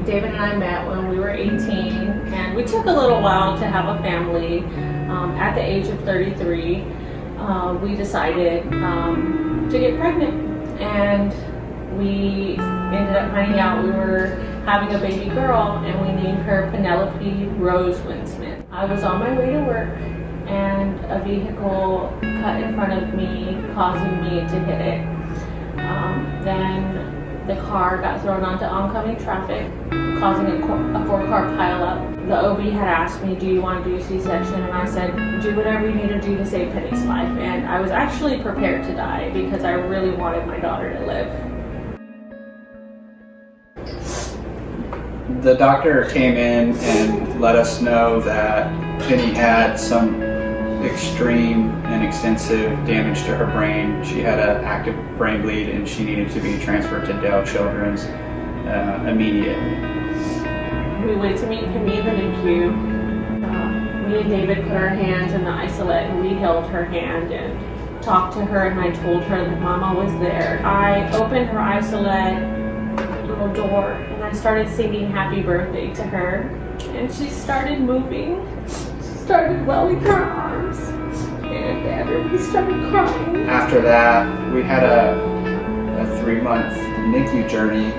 David and I met when we were 18, and we took a little while to have a family. At the age of 33, we decided to get pregnant, and we ended up finding out we were having a baby girl, and we named her Penelope Rose Winsman. I was on my way to work, and a vehicle cut in front of me, causing me to hit it. Then the car got thrown onto oncoming traffic, causing a 4-car pileup. The OB had asked me, do you want to do a C-section? And I said, do whatever you need to do to save Penny's life. And I was actually prepared to die because I really wanted my daughter to live. The doctor came in and let us know that Penny had some extreme and extensive damage to her brain. She had an active brain bleed and she needed to be transferred to Dale Children's immediately. We went to meet Penny in the NICU. Me and David put our hands in the isolette and we held her hand and talked to her, and I told her that Mama was there. I opened her isolette little door and I started singing happy birthday to her, and she started moving. Started welling her arms, and everybody started crying. After that, we had a 3-month NICU journey,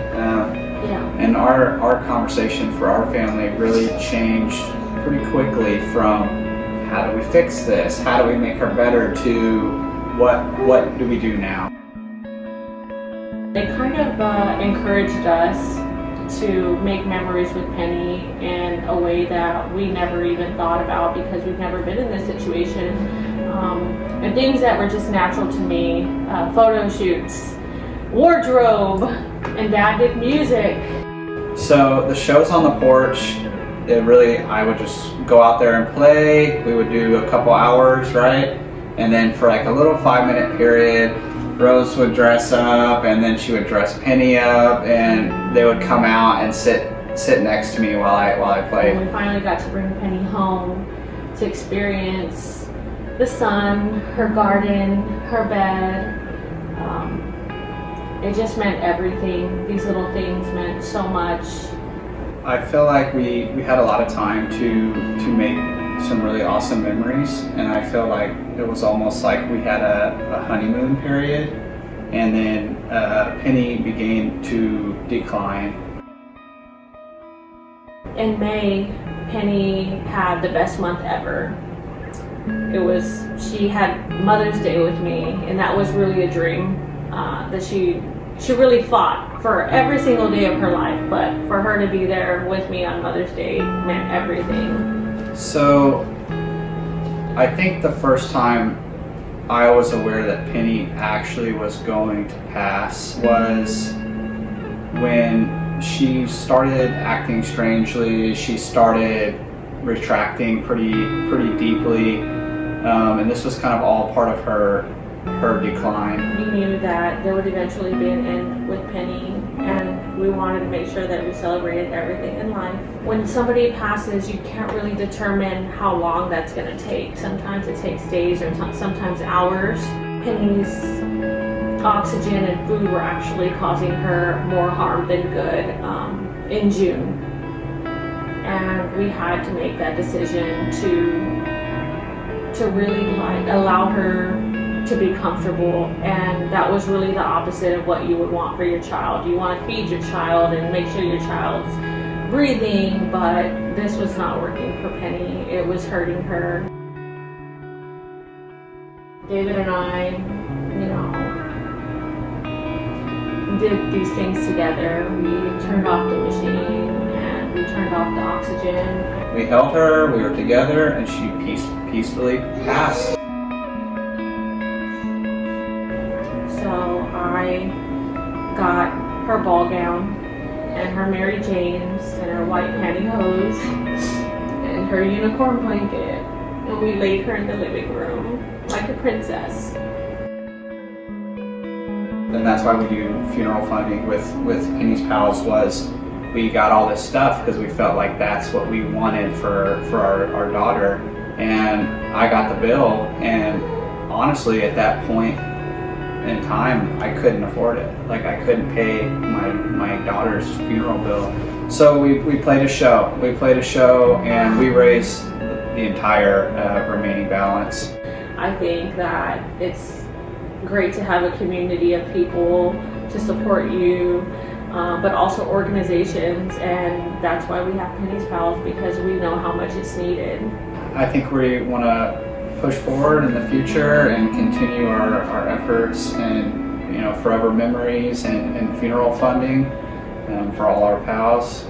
and our conversation for our family really changed pretty quickly from how do we fix this, how do we make her better, to what do we do now. They kind of encouraged us to make memories with Penny in a way that we never even thought about because we've never been in this situation. And things that were just natural to me, photo shoots, wardrobe, and Dad did music. So the shows on the porch, I would just go out there and play. We would do a couple hours, right? And then for like a little 5-minute period, Rose would dress up, and then she would dress Penny up, and they would come out and sit next to me while I played. And we finally got to bring Penny home to experience the sun, her garden, her bed. It just meant everything. These little things meant so much. I feel like we had a lot of time to make some really awesome memories, and I feel like it was almost like we had a honeymoon period, and then Penny began to decline. In May, Penny had the best month ever. She had Mother's Day with me, and that was really a dream that she really fought for every single day of her life, but for her to be there with me on Mother's Day meant everything. So I think the first time I was aware that Penny actually was going to pass was when she started acting strangely. She started retracting pretty deeply, and this was kind of all part of her decline. We knew that there would eventually be an end with Penny, and we wanted to make sure that we celebrated everything in life. When somebody passes, you can't really determine how long that's going to take. Sometimes it takes days or sometimes hours. Penny's oxygen and food were actually causing her more harm than good in June. And we had to make that decision to really allow her to be comfortable, and that was really the opposite of what you would want for your child. You want to feed your child and make sure your child's breathing, but this was not working for Penny. It was hurting her. David and I, did these things together. We turned off the machine and we turned off the oxygen. We held her, we were together, and she peacefully passed. So I got her ball gown and her Mary Janes and her white pantyhose and her unicorn blanket, and we laid her in the living room like a princess. And that's why we do funeral funding with Penny's Pals, was we got all this stuff because we felt like that's what we wanted for our daughter. And I got the bill, and honestly at that point in time I couldn't afford it. Like, I couldn't pay my my daughter's funeral bill. So we played a show. We played a show, and we raised the entire remaining balance. I think that it's great to have a community of people to support you, but also organizations, and that's why we have Penny's Pals, because we know how much it's needed. I think we want to push forward in the future and continue our efforts and forever memories and funeral funding for all our pals.